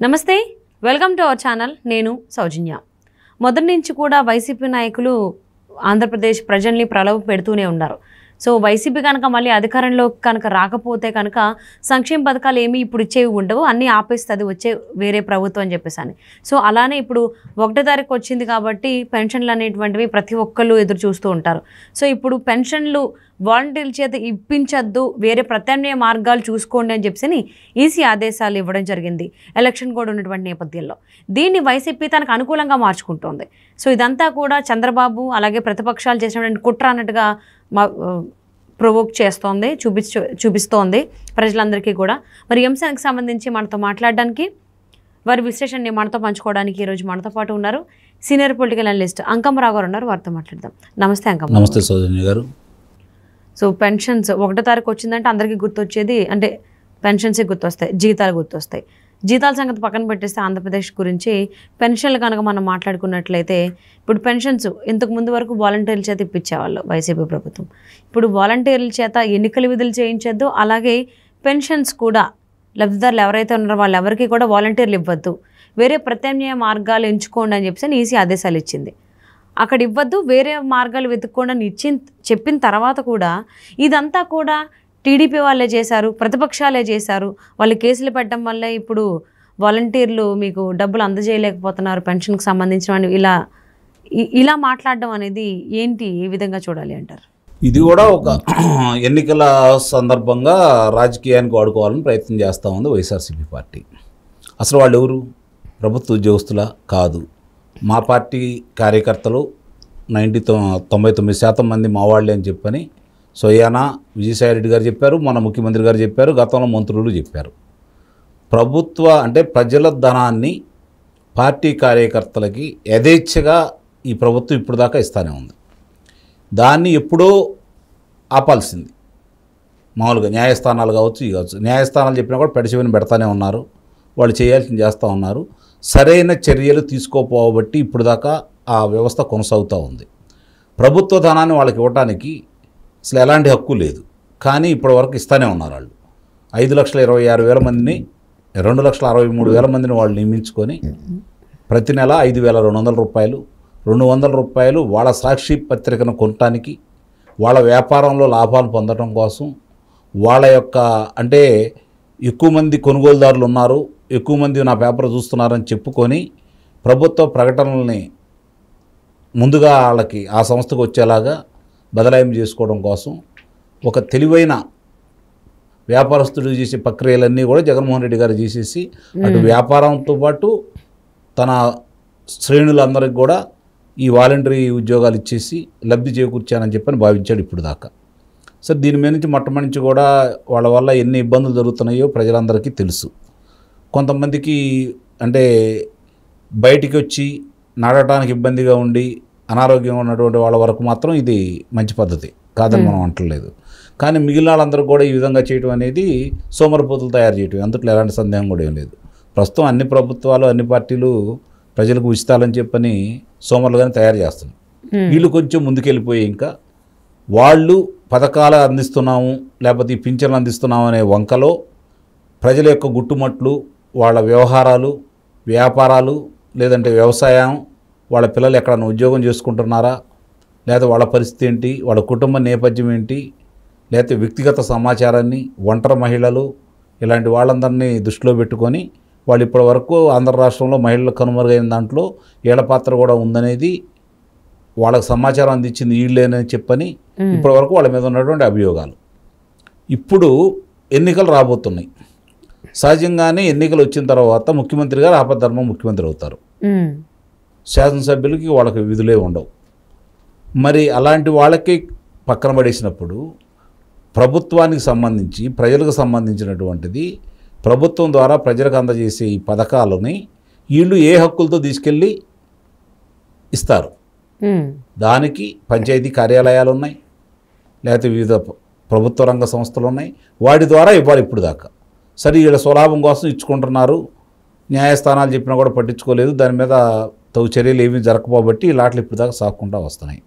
నమస్తే, welcome to our channel. నేను సౌజన్య. మొదటి నుంచి కూడా వైసీపీ నాయకులు ఆంధ్రప్రదేశ్ ప్రజల్ని ప్రలోభ పెడుతూనే ఉన్నారు. సో వైసీపీ కనుక మళ్ళీ అధికారంలో కనుక రాకపోతే కనుక సంక్షేమ పథకాలు ఏమీ ఇప్పుడు ఇచ్చేవి ఉండవు, అన్నీ ఆపేస్తుంది వచ్చే వేరే ప్రభుత్వం అని చెప్పేసి. సో అలానే ఇప్పుడు 1వ తారీఖు వచ్చింది కాబట్టి పెన్షన్లు అనేటువంటివి ప్రతి ఒక్కళ్ళు ఎదురు చూస్తూ ఉంటారు. సో ఇప్పుడు పెన్షన్లు వాలంటీర్ల చేత ఇప్పించద్దు, వేరే ప్రత్యామ్నాయ మార్గాలు చూసుకోండి అని చెప్పేసి ఈసీ ఆదేశాలు ఇవ్వడం జరిగింది ఎలక్షన్ కూడా ఉన్నటువంటి నేపథ్యంలో. దీన్ని వైసీపీ తనకు అనుకూలంగా మార్చుకుంటోంది. సో ఇదంతా కూడా చంద్రబాబు అలాగే ప్రతిపక్షాలు చేసినటువంటి కుట్ర అన్నట్టుగా ప్రొవోక్ చేస్తోంది, చూపిస్తోంది ప్రజలందరికీ కూడా. మరి ఈ అంశానికి సంబంధించి మనతో మాట్లాడడానికి, వారి విశ్లేషణని మనతో పంచుకోవడానికి ఈరోజు మనతో పాటు ఉన్నారు సీనియర్ పొలిటికల్ అనలిస్ట్ అంకమ్మరావు గారు ఉన్నారు. వారితో మాట్లాడదాం. నమస్తే అంకమ్మ. నమస్తే సౌజన్య గారు. సో పెన్షన్స్ 1వ తారీఖు వచ్చిందంటే అందరికీ గుర్తొచ్చేది అంటే పెన్షన్సే గుర్తొస్తాయి, జీతాలు గుర్తొస్తాయి. జీతాల సంగతి పక్కన పెట్టేస్తే ఆంధ్రప్రదేశ్ గురించి పెన్షన్లు కనుక మనం మాట్లాడుకున్నట్లయితే ఇప్పుడు పెన్షన్స్ ఇంతకు ముందు వరకు వాలంటీర్ల చేత ఇప్పించేవాళ్ళు వైసీపీ ప్రభుత్వం. ఇప్పుడు వాలంటీర్ల చేత ఎన్నికల విధులు చేయించద్దు, అలాగే పెన్షన్స్ కూడా లబ్ధిదారులు ఎవరైతే ఉన్నారో వాళ్ళెవరికి కూడా వాలంటీర్లు ఇవ్వద్దు, వేరే ప్రత్యామ్నాయ మార్గాలు ఎంచుకోండి అని చెప్పేసి ఈసీ ఆదేశాలు ఇచ్చింది. అక్కడ ఇవ్వద్దు, వేరే మార్గాలు వెతుక్కోండి అని చెప్పిన తర్వాత కూడా ఇదంతా కూడా టీడీపీ వాళ్ళే చేశారు, ప్రతిపక్షాలే చేశారు. వాళ్ళు కేసులు పెట్టడం వల్లే ఇప్పుడు వాలంటీర్లు మీకు డబ్బులు అందజేయలేకపోతున్నారు పెన్షన్కి సంబంధించిన ఇలా మాట్లాడడం అనేది ఏంటి, ఏ విధంగా చూడాలి అంటారు? ఇది కూడా ఒక ఎన్నికల సందర్భంగా రాజకీయానికి వాడుకోవాలని ప్రయత్నం చేస్తూ ఉంది వైఎస్ఆర్సీపీ పార్టీ. అసలు వాళ్ళు ఎవరు? ప్రభుత్వ ఉద్యోగస్తుల కాదు. మా పార్టీ కార్యకర్తలు 99% మంది మా వాళ్ళే అని చెప్పని సోయానా విజయసాయిరెడ్డి గారు చెప్పారు, మన ముఖ్యమంత్రి గారు చెప్పారు, గతంలో మంత్రులు చెప్పారు. ప్రభుత్వ అంటే ప్రజల ధనాన్ని పార్టీ కార్యకర్తలకి యథేచ్ఛగా ఈ ప్రభుత్వం ఇప్పుడు దాకా ఇస్తూనే ఉంది. దాన్ని ఎప్పుడో ఆపాల్సింది. మామూలుగా న్యాయస్థానాలు కావచ్చు, ఇవి కావచ్చు, న్యాయస్థానాలు చెప్పినా కూడా పెడచెవిని పెడతానే ఉన్నారు, వాళ్ళు చేయాల్సింది చేస్తూ ఉన్నారు. సరైన చర్యలు తీసుకోపోబట్టి ఇప్పుడు దాకా ఆ వ్యవస్థ కొనసాగుతూ ఉంది. ప్రభుత్వ ధనాన్ని వాళ్ళకి ఇవ్వడానికి అసలు ఎలాంటి హక్కు లేదు, కానీ ఇప్పటివరకు ఇస్తూనే ఉన్నారు. వాళ్ళు 5,26,000 మందిని 2,63,000 మందిని వాళ్ళు నియమించుకొని ప్రతి నెల 5,200 రూపాయలు, 200 రూపాయలు వాళ్ళ సాక్షి పత్రికను కొనటానికి, వాళ్ళ వ్యాపారంలో లాభాలు పొందడం కోసం, వాళ్ళ యొక్క అంటే ఎక్కువ మంది కొనుగోలుదారులు ఉన్నారు, ఎక్కువ మంది నా పేపర్ చూస్తున్నారని చెప్పుకొని ప్రభుత్వ ప్రకటనల్ని ముందుగా వాళ్ళకి ఆ సంస్థకు వచ్చేలాగా బదలాయింపు చేసుకోవడం కోసం ఒక తెలివైన వ్యాపారస్తుడు చేసే ప్రక్రియలన్నీ కూడా జగన్మోహన్ రెడ్డి గారు చేసేసి అటు వ్యాపారంతో పాటు తన శ్రేణులందరికీ కూడా ఈ వాలంటరీ ఉద్యోగాలు ఇచ్చేసి లబ్ధి చేకూర్చానని చెప్పని భావించాడు ఇప్పుడు దాకా. సో దీని మీద నుంచి మొట్టమొదటి నుంచి కూడా వాళ్ళ వల్ల ఎన్ని ఇబ్బందులు జరుగుతున్నాయో ప్రజలందరికీ తెలుసు. కొంతమందికి అంటే బయటికి వచ్చి నడవటానికి ఇబ్బందిగా ఉండి అనారోగ్యంగా ఉన్నటువంటి వాళ్ళ వరకు మాత్రం ఇది మంచి పద్ధతి కాదని మనం అంటలేదు. కానీ మిగిలిన వాళ్ళందరూ కూడా ఈ విధంగా చేయడం అనేది సోమరిపోతులు తయారు చేయటం, అందుట్లో ఎలాంటి సందేహం కూడా ఏం లేదు. ప్రస్తుతం అన్ని ప్రభుత్వాలు అన్ని పార్టీలు ప్రజలకు ఉచితాలని చెప్పని సోమరులుగానే తయారు చేస్తున్నాయి. వీళ్ళు కొంచెం ముందుకెళ్ళిపోయి ఇంకా వాళ్ళు పథకాలు అందిస్తున్నాము లేకపోతే ఈ పింఛన్లు అందిస్తున్నాము అనే వంకలో ప్రజల యొక్క గుట్టుమట్లు, వాళ్ళ వ్యవహారాలు, వ్యాపారాలు, లేదంటే వ్యవసాయం, వాళ్ళ పిల్లలు ఎక్కడన్నా ఉద్యోగం చేసుకుంటున్నారా, లేదా వాళ్ళ పరిస్థితి ఏంటి, వాళ్ళ కుటుంబ నేపథ్యం ఏంటి, లేకపోతే వ్యక్తిగత సమాచారాన్ని, ఒంటరి మహిళలు, ఇలాంటి వాళ్ళందరినీ దృష్టిలో పెట్టుకొని వాళ్ళు ఇప్పటి వరకు ఆంధ్ర రాష్ట్రంలో మహిళలు కనుమరుగైన దాంట్లో ఏళ్ల పాత్ర కూడా ఉందనేది వాళ్ళకి సమాచారం అందించింది వీళ్ళేనని చెప్పని ఇప్పటి వరకు వాళ్ళ మీద ఉన్నటువంటి అభియోగాలు. ఇప్పుడు ఎన్నికలు రాబోతున్నాయి. సహజంగానే ఎన్నికలు వచ్చిన తర్వాత ముఖ్యమంత్రి గారు ఆపద్ధర్మ ముఖ్యమంత్రి అవుతారు. శాసనసభ్యులకి వాళ్ళకి విధులే ఉండవు. మరి అలాంటి వాళ్ళకి పక్కన పడేసినప్పుడు ప్రభుత్వానికి సంబంధించి ప్రజలకు సంబంధించినటువంటిది ప్రభుత్వం ద్వారా ప్రజలకు అందజేసే ఈ పథకాలని వీళ్ళు ఏ హక్కులతో తీసుకెళ్ళి ఇస్తారు? దానికి పంచాయతీ కార్యాలయాలు ఉన్నాయి, లేకపోతే వివిధ ప్రభుత్వ రంగ సంస్థలు ఉన్నాయి, వాటి ద్వారా ఇవ్వాలి ఇప్పుడు దాకా. సరే వీళ్ళ స్వలాభం కోసం ఇచ్చుకుంటున్నారు, న్యాయస్థానాలు చెప్పినా కూడా పట్టించుకోలేదు, దాని మీద తగు చర్యలు ఏమీ జరగకపోబట్టి ఇలాంటి ఇప్పుడు దాకా సాక్కుంటూ వస్తున్నాయి.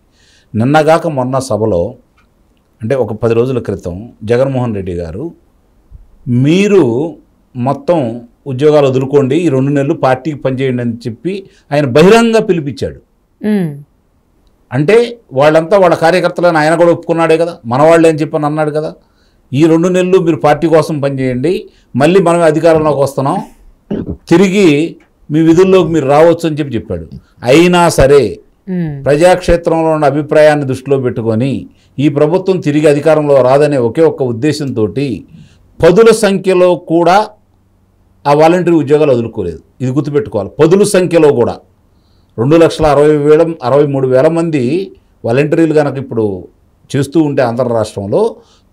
నిన్నగాక మొన్న సభలో అంటే ఒక 10 రోజుల క్రితం జగన్మోహన్ రెడ్డి గారు మీరు మొత్తం ఉద్యోగాలు వదులుకోండి, ఈ 2 నెలలు పార్టీకి పనిచేయండి అని చెప్పి ఆయన బహిరంగ పిలిపించాడు. అంటే వాళ్ళంతా వాళ్ళ కార్యకర్తలను ఆయన కూడా ఒప్పుకున్నాడే కదా, మన వాళ్ళే అని చెప్పని అన్నాడు కదా. ఈ 2 నెలలు మీరు పార్టీ కోసం పనిచేయండి, మళ్ళీ మనం అధికారంలోకి వస్తున్నాం, తిరిగి మీ విధుల్లోకి మీరు రావచ్చు అని చెప్పాడు. అయినా సరే ప్రజాక్షేత్రంలో ఉన్న అభిప్రాయాన్ని దృష్టిలో పెట్టుకొని ఈ ప్రభుత్వం తిరిగి అధికారంలో రాదనే ఒకే ఒక్క ఉద్దేశంతో 10ల సంఖ్యలో కూడా ఆ వాలంటీర్ ఉద్యోగాలు వదులుకోలేదు. ఇది గుర్తుపెట్టుకోవాలి. 10ల సంఖ్యలో కూడా 2,63,000 మంది వాలంటీర్లు కనుక ఇప్పుడు చేస్తూ ఉంటే ఆంధ్ర రాష్ట్రంలో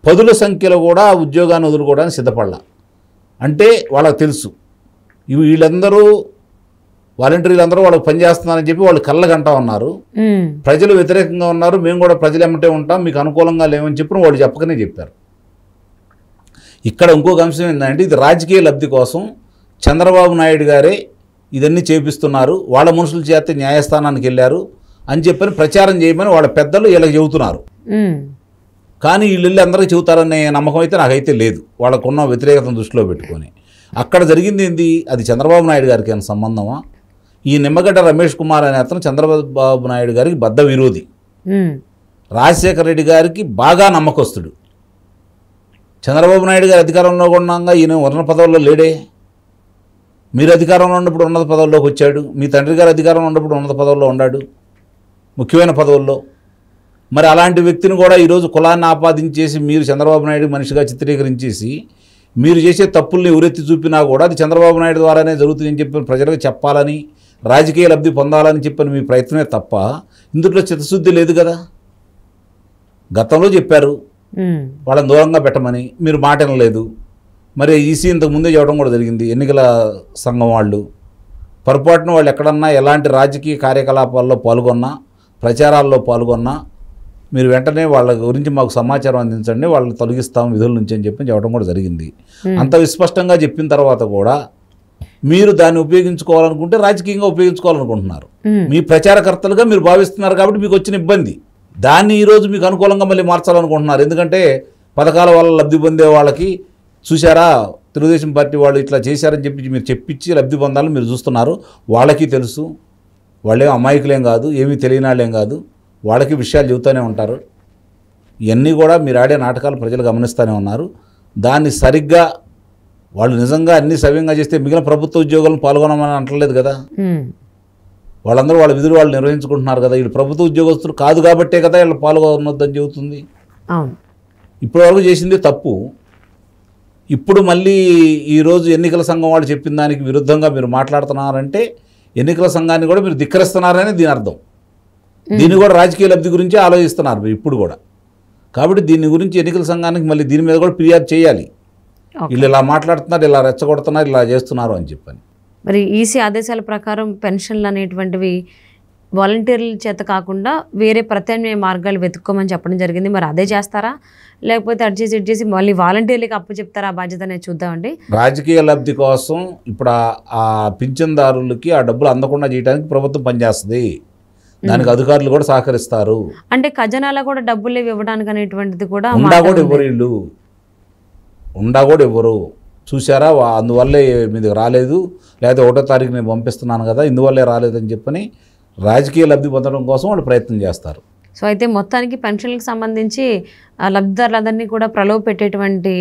10ల సంఖ్యలో కూడా ఆ ఉద్యోగాన్ని వదులుకోవడానికి సిద్ధపడాల. అంటే వాళ్ళకి తెలుసు వీళ్ళందరూ వాలంటీర్లందరూ వాళ్ళకి పనిచేస్తున్నారని చెప్పి వాళ్ళు కళ్ళగంటా ఉన్నారు, ప్రజలు వ్యతిరేకంగా ఉన్నారు, మేము కూడా ప్రజలు ఎమ్మటే ఉంటాం, మీకు అనుకూలంగా లేవని చెప్పి వాళ్ళు చెప్పకనే చెప్పారు. ఇక్కడ ఇంకొక అంశం ఏంటంటే ఇది రాజకీయ లబ్ధి కోసం చంద్రబాబు నాయుడు గారే ఇదన్నీ చేపిస్తున్నారు, వాళ్ళ మనుషుల చేత న్యాయస్థానానికి వెళ్ళారు అని చెప్పని ప్రచారం చేయమని వాళ్ళ పెద్దలు ఇలా చెబుతున్నారు. కానీ వీళ్ళు వెళ్ళి అందరికీ చెబుతారనే నమ్మకం అయితే నాకైతే లేదు, వాళ్ళకున్న వ్యతిరేకతను దృష్టిలో పెట్టుకొని. అక్కడ జరిగింది ఏంది, అది చంద్రబాబు నాయుడు గారికి ఏమైనా సంబంధమా? ఈ నిమ్మగడ్డ రమేష్ కుమార్ అనే అతను చంద్రబాబు నాయుడు గారికి బద్ద విరోధి, రాజశేఖర రెడ్డి గారికి బాగా నమ్మకస్తుడు. చంద్రబాబు నాయుడు గారు అధికారంలో ఉండగా ఈయన ఉన్నత పదవుల్లో లేడే. మీరు అధికారంలో ఉన్నప్పుడు ఉన్నత పదవుల్లోకి వచ్చాడు, మీ తండ్రి గారు అధికారంలో ఉన్నప్పుడు ఉన్నత పదవుల్లో ఉన్నాడు, ముఖ్యమైన పదవుల్లో. మరి అలాంటి వ్యక్తిని కూడా ఈరోజు కులాన్ని ఆపాదించేసి మీరు చంద్రబాబు నాయుడు మనిషిగా చిత్రీకరించేసి మీరు చేసే తప్పుల్ని ఎవరెత్తి చూపినా కూడా అది చంద్రబాబు నాయుడు ద్వారానే జరుగుతుందని చెప్పి ప్రజలకు చెప్పాలని, రాజకీయ లబ్ధి పొందాలని చెప్పని మీ ప్రయత్నమే తప్ప ఇందులో చిత్తశుద్ధి లేదు కదా. గతంలో చెప్పారు వాళ్ళని దూరంగా పెట్టమని, మీరు మాట వినలేదు. మరి ఈసీ ఇంతకు ముందే చెప్పడం కూడా జరిగింది, ఎన్నికల సంఘం వాళ్ళు పొరపాటున వాళ్ళు ఎక్కడన్నా ఎలాంటి రాజకీయ కార్యకలాపాల్లో పాల్గొన్నా, ప్రచారాల్లో పాల్గొన్నా మీరు వెంటనే వాళ్ళ గురించి మాకు సమాచారం అందించండి, వాళ్ళని తొలగిస్తాం విధుల నుంచి అని చెప్పడం కూడా జరిగింది. అంత విస్పష్టంగా చెప్పిన తర్వాత కూడా మీరు దాన్ని ఉపయోగించుకోవాలనుకుంటే రాజకీయంగా ఉపయోగించుకోవాలనుకుంటున్నారు, మీ ప్రచారకర్తలుగా మీరు భావిస్తున్నారు కాబట్టి మీకు వచ్చిన ఇబ్బంది. దాన్ని ఈరోజు మీకు అనుకూలంగా మళ్ళీ మార్చాలనుకుంటున్నారు. ఎందుకంటే పథకాల వల్ల లబ్ధి పొందే వాళ్ళకి చూసారా తెలుగుదేశం పార్టీ వాళ్ళు ఇట్లా చేశారని చెప్పి మీరు చెప్పించి లబ్ధి పొందాలని మీరు చూస్తున్నారు. వాళ్ళకి తెలుసు, వాళ్ళేం అమాయకులేం కాదు, ఏమీ తెలియని వాళ్ళేం కాదు, వాళ్ళకి విషయాలు చెబుతూనే ఉంటారు. ఇవన్నీ కూడా మీరు ఆడే నాటకాలు ప్రజలు గమనిస్తూనే ఉన్నారు. దాన్ని సరిగ్గా వాళ్ళు నిజంగా అన్ని సవ్యంగా చేస్తే మిగిలిన ప్రభుత్వ ఉద్యోగులను పాల్గొనమని అంటలేదు కదా. వాళ్ళందరూ వాళ్ళ విధులు వాళ్ళు నిర్వహించుకుంటున్నారు కదా. వీళ్ళు ప్రభుత్వ ఉద్యోగస్తులు కాదు కాబట్టే కదా వీళ్ళు పాల్గొనొద్దని చెబుతుంది. ఇప్పటి వరకు చేసింది తప్పు. ఇప్పుడు మళ్ళీ ఈరోజు ఎన్నికల సంఘం వాళ్ళు చెప్పిన దానికి విరుద్ధంగా మీరు మాట్లాడుతున్నారంటే ఎన్నికల సంఘాన్ని కూడా మీరు ధిక్కరిస్తున్నారని దీని అర్థం. దీన్ని కూడా రాజకీయ లబ్ధి గురించి ఆలోచిస్తున్నారు మీరు ఇప్పుడు కూడా. కాబట్టి దీని గురించి ఎన్నికల సంఘానికి మళ్ళీ దీని మీద కూడా ఫిర్యాదు చేయాలి. వీళ్ళు ఇలా మాట్లాడుతున్నారు, ఇలా రెచ్చగొడుతున్నారు, ఇలా చేస్తున్నారు అని చెప్పని. మరి ఈసీ ఆదేశాల ప్రకారం పెన్షన్లు అనేటువంటివి వాలంటీర్ల చేత కాకుండా వేరే ప్రత్యామ్నాయ మార్గాలు వెతుక్కోమని చెప్పడం జరిగింది. మరి అదే చేస్తారా, లేకపోతే అటు చేసి మళ్ళీ వాలంటీర్లకి అప్పు చెప్తారా ఆ బాధ్యత అనేది చూద్దామండి. రాజకీయ లబ్ధి కోసం ఇప్పుడు ఆ పింఛన్దారులకి ఆ డబ్బులు అందకుండా చేయడానికి ప్రభుత్వం పనిచేస్తుంది, దానికి అధికారులు కూడా సహకరిస్తారు. అంటే ఖజానాలో కూడా డబ్బులు ఇవ్వడానికి అనేటువంటిది కూడా ఉండా కూడా ఇవ్వరు, వీళ్ళు ఉండా కూడా ఇవ్వరు. చూసారా, అందువల్లే మీది రాలేదు, లేకపోతే 1వ తారీఖు నేను పంపిస్తున్నాను కదా ఇందువల్లే రాలేదని చెప్పని రాజకీయ లబ్ధి పొందడం కోసం వాళ్ళు ప్రయత్నం చేస్తారు. సో అయితే మొత్తానికి పెన్షన్లకు సంబంధించి లబ్ధిదారులందరినీ కూడా ప్రలోభ పెట్టేటువంటి